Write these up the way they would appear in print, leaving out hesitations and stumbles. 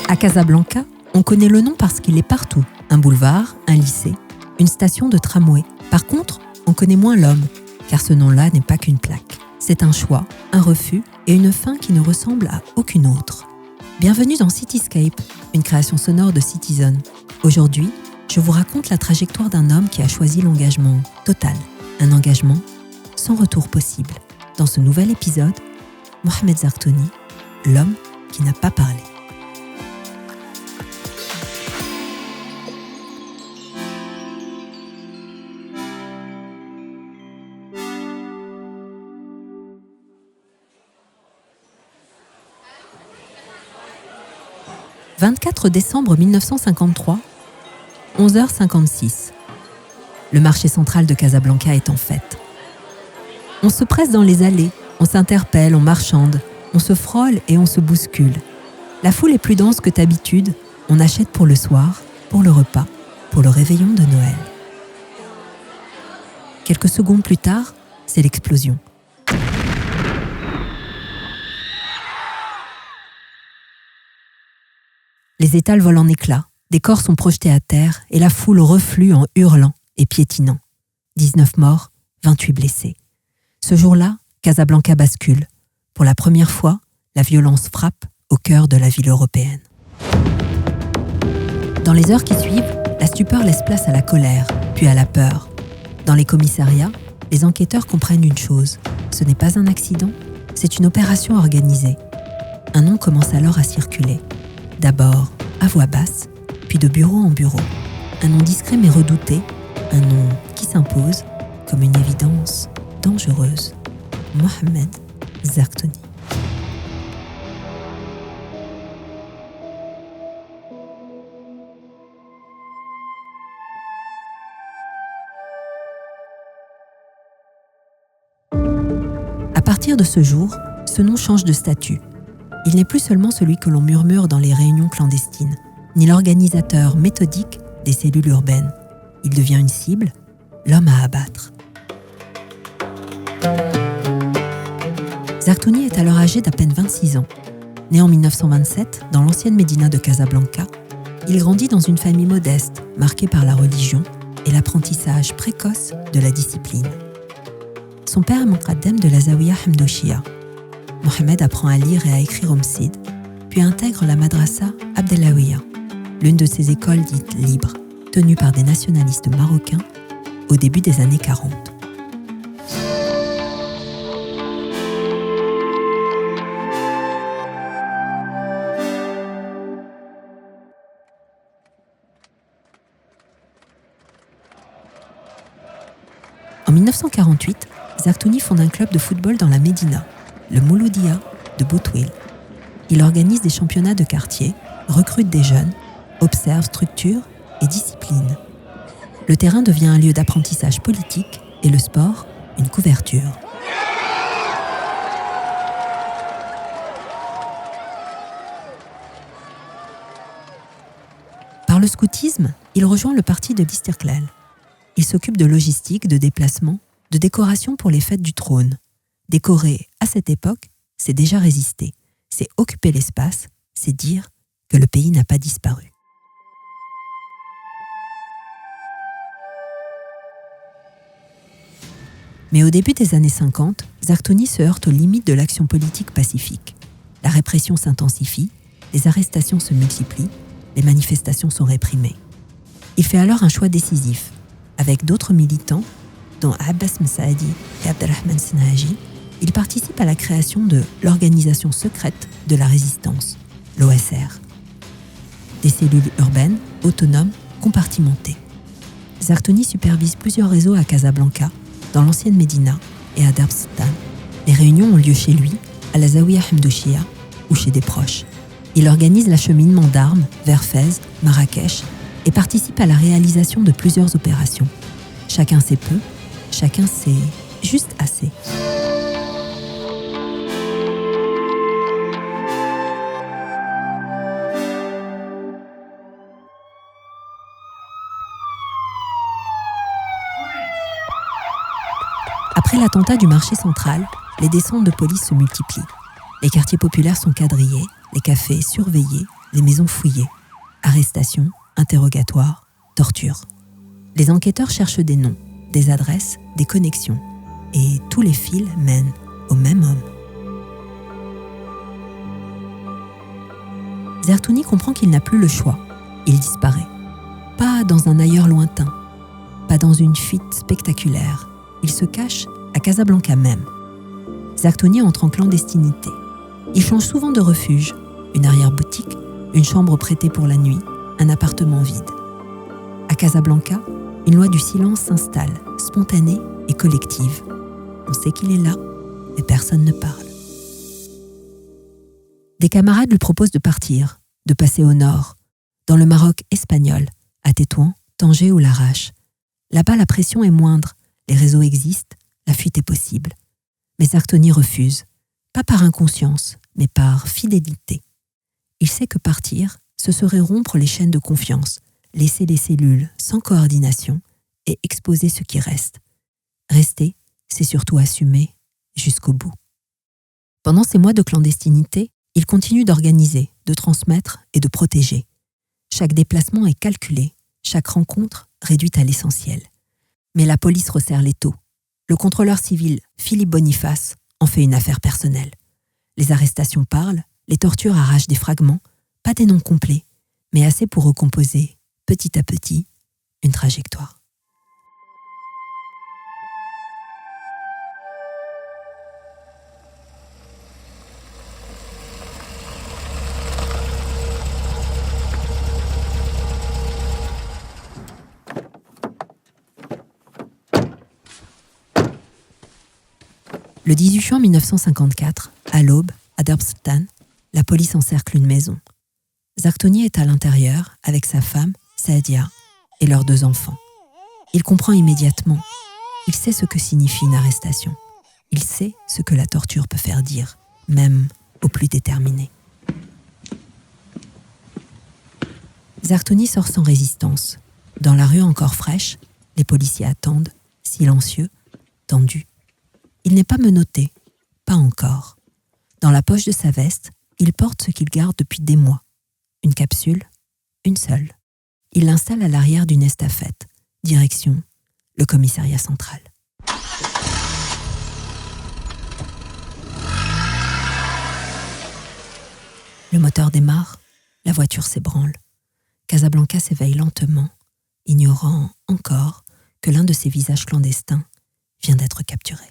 À Casablanca, on connaît le nom parce qu'il est partout. Un boulevard, un lycée, une station de tramway. Par contre, on connaît moins l'homme, car ce nom-là n'est pas qu'une plaque. C'est un choix, un refus et une fin qui ne ressemble à aucune autre. Bienvenue dans Cityscape, une création sonore de Citizen. Aujourd'hui, je vous raconte la trajectoire d'un homme qui a choisi l'engagement total. Un engagement sans retour possible. Dans ce nouvel épisode, Mohamed Zartouni, l'homme qui n'a pas parlé. « 24 décembre 1953, 11h56. Le marché central de Casablanca est en fête. On se presse dans les allées, on s'interpelle, on marchande, on se frôle et on se bouscule. La foule est plus dense que d'habitude, on achète pour le soir, pour le repas, pour le réveillon de Noël. Quelques secondes plus tard, c'est l'explosion. Les étals volent en éclats, des corps sont projetés à terre et la foule reflue en hurlant et piétinant. 19 morts, 28 blessés. Ce jour-là, Casablanca bascule. Pour la première fois, la violence frappe au cœur de la ville européenne. Dans les heures qui suivent, la stupeur laisse place à la colère, puis à la peur. Dans les commissariats, les enquêteurs comprennent une chose. Ce n'est pas un accident, c'est une opération organisée. Un nom commence alors à circuler. D'abord à voix basse, puis de bureau en bureau. Un nom discret mais redouté, un nom qui s'impose comme une évidence dangereuse. Mohamed Zartouni. À partir de ce jour, ce nom change de statut. Il n'est plus seulement celui que l'on murmure dans les réunions clandestines, ni l'organisateur méthodique des cellules urbaines. Il devient une cible, l'homme à abattre. Zartouni est alors âgé d'à peine 26 ans. Né en 1927 dans l'ancienne Médina de Casablanca, il grandit dans une famille modeste, marquée par la religion et l'apprentissage précoce de la discipline. Son père est Muqaddam de la Zawiya Hamdouchia. Mohamed apprend à lire et à écrire Omsid, puis intègre la madrasa Abdellawiya, l'une de ces écoles dites libres, tenues par des nationalistes marocains au début des années 40. En 1948, Zartouni fonde un club de football dans la Médina, le Mouloudia de Boutwil. Il organise des championnats de quartier, recrute des jeunes, observe structure et discipline. Le terrain devient un lieu d'apprentissage politique et le sport, une couverture. Par le scoutisme, il rejoint le parti de l'Istiqlal. Il s'occupe de logistique, de déplacement, de décoration pour les fêtes du trône. Décorer, à cette époque, c'est déjà résister. C'est occuper l'espace, c'est dire que le pays n'a pas disparu. Mais au début des années 50, Zartouni se heurte aux limites de l'action politique pacifique. La répression s'intensifie, les arrestations se multiplient, les manifestations sont réprimées. Il fait alors un choix décisif. Avec d'autres militants, dont Abbas Messaadi et Abdelrahman Sinhaji, il participe à la création de l'organisation secrète de la résistance, l'OSR. Des cellules urbaines, autonomes, compartimentées. Zartouni supervise plusieurs réseaux à Casablanca, dans l'ancienne Médina et à Darbstan. Les réunions ont lieu chez lui, à la Zawiya Hamdouchia ou chez des proches. Il organise l'acheminement d'armes vers Fès, Marrakech et participe à la réalisation de plusieurs opérations. Chacun sait peu, chacun sait juste assez. Après l'attentat du marché central, les descentes de police se multiplient. Les quartiers populaires sont quadrillés, les cafés surveillés, les maisons fouillées. Arrestations, interrogatoires, tortures. Les enquêteurs cherchent des noms, des adresses, des connexions. Et tous les fils mènent au même homme. Zertouni comprend qu'il n'a plus le choix. Il disparaît. Pas dans un ailleurs lointain, pas dans une fuite spectaculaire. Il se cache à Casablanca même. Zertouni entre en clandestinité. Il change souvent de refuge, une arrière-boutique, une chambre prêtée pour la nuit, un appartement vide. À Casablanca, une loi du silence s'installe, spontanée et collective. On sait qu'il est là, mais personne ne parle. Des camarades lui proposent de partir, de passer au nord, dans le Maroc espagnol, à Tétouan, Tanger ou Larache. Là-bas, la pression est moindre, les réseaux existent, la fuite est possible. Mais Zertouni refuse, pas par inconscience, mais par fidélité. Il sait que partir, ce serait rompre les chaînes de confiance, laisser les cellules sans coordination et exposer ce qui reste. Rester, c'est surtout assumer jusqu'au bout. Pendant ces mois de clandestinité, il continue d'organiser, de transmettre et de protéger. Chaque déplacement est calculé, chaque rencontre réduite à l'essentiel. Mais la police resserre l'étau. Le contrôleur civil Philippe Boniface en fait une affaire personnelle. Les arrestations parlent, les tortures arrachent des fragments, pas des noms complets, mais assez pour recomposer, petit à petit, une trajectoire. Le 18 juin 1954, à l'aube, à Darmstadt, la police encercle une maison. Zertouni est à l'intérieur avec sa femme, Saadia, et leurs 2 enfants. Il comprend immédiatement. Il sait ce que signifie une arrestation. Il sait ce que la torture peut faire dire, même aux plus déterminés. Zertouni sort sans résistance. Dans la rue encore fraîche, les policiers attendent, silencieux, tendus. Il n'est pas menotté, pas encore. Dans la poche de sa veste, il porte ce qu'il garde depuis des mois. Une capsule, une seule. Il l'installe à l'arrière d'une estafette. Direction, le commissariat central. Le moteur démarre, la voiture s'ébranle. Casablanca s'éveille lentement, ignorant encore que l'un de ses visages clandestins vient d'être capturé.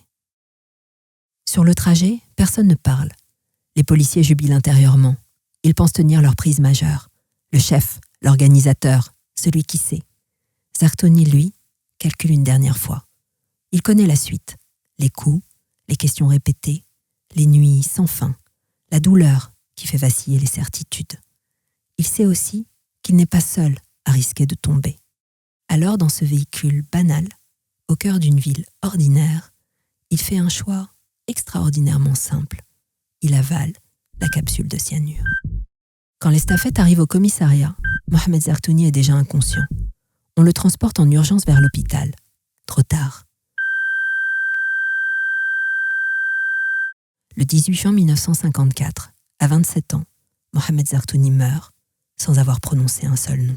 Sur le trajet, personne ne parle. Les policiers jubilent intérieurement. Ils pensent tenir leur prise majeure. Le chef, l'organisateur, celui qui sait. Zertouni, lui, calcule une dernière fois. Il connaît la suite. Les coups, les questions répétées, les nuits sans fin, la douleur qui fait vaciller les certitudes. Il sait aussi qu'il n'est pas seul à risquer de tomber. Alors, dans ce véhicule banal, au cœur d'une ville ordinaire, il fait un choix extraordinairement simple. Il avale la capsule de cyanure. Quand l'estafette arrive au commissariat, Mohamed Zertouni est déjà inconscient. On le transporte en urgence vers l'hôpital. Trop tard. Le 18 juin 1954, à 27 ans, Mohamed Zertouni meurt sans avoir prononcé un seul nom.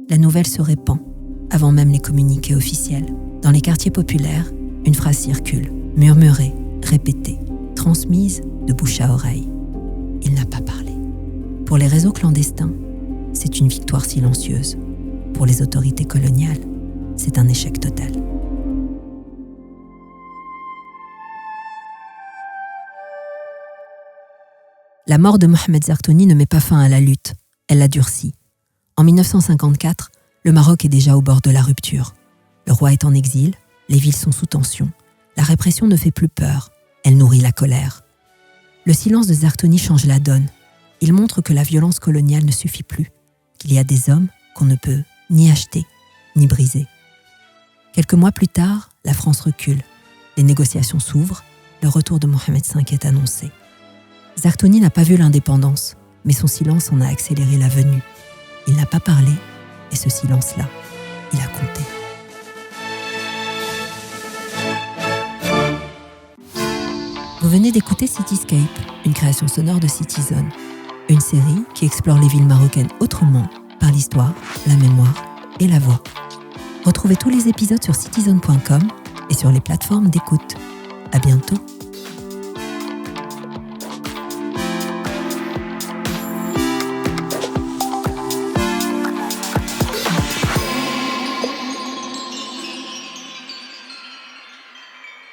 La nouvelle se répand, avant même les communiqués officiels. Dans les quartiers populaires, une phrase circule, murmurée, répétée, transmise de bouche à oreille. Il n'a pas parlé. Pour les réseaux clandestins, c'est une victoire silencieuse. Pour les autorités coloniales, c'est un échec total. La mort de Mohamed Zertouni ne met pas fin à la lutte, elle la durcit. En 1954, le Maroc est déjà au bord de la rupture. Le roi est en exil, les villes sont sous tension. La répression ne fait plus peur, elle nourrit la colère. Le silence de Zertouni change la donne. Il montre que la violence coloniale ne suffit plus, qu'il y a des hommes qu'on ne peut ni acheter, ni briser. Quelques mois plus tard, la France recule. Les négociations s'ouvrent, le retour de Mohamed V est annoncé. Zertouni n'a pas vu l'indépendance, mais son silence en a accéléré la venue. Il n'a pas parlé, et ce silence-là, il a compté. venez d'écouter Cityscape, une création sonore de Citizen, une série qui explore les villes marocaines autrement, par l'histoire, la mémoire et la voix. Retrouvez tous les épisodes sur citizen.com et sur les plateformes d'écoute. À bientôt.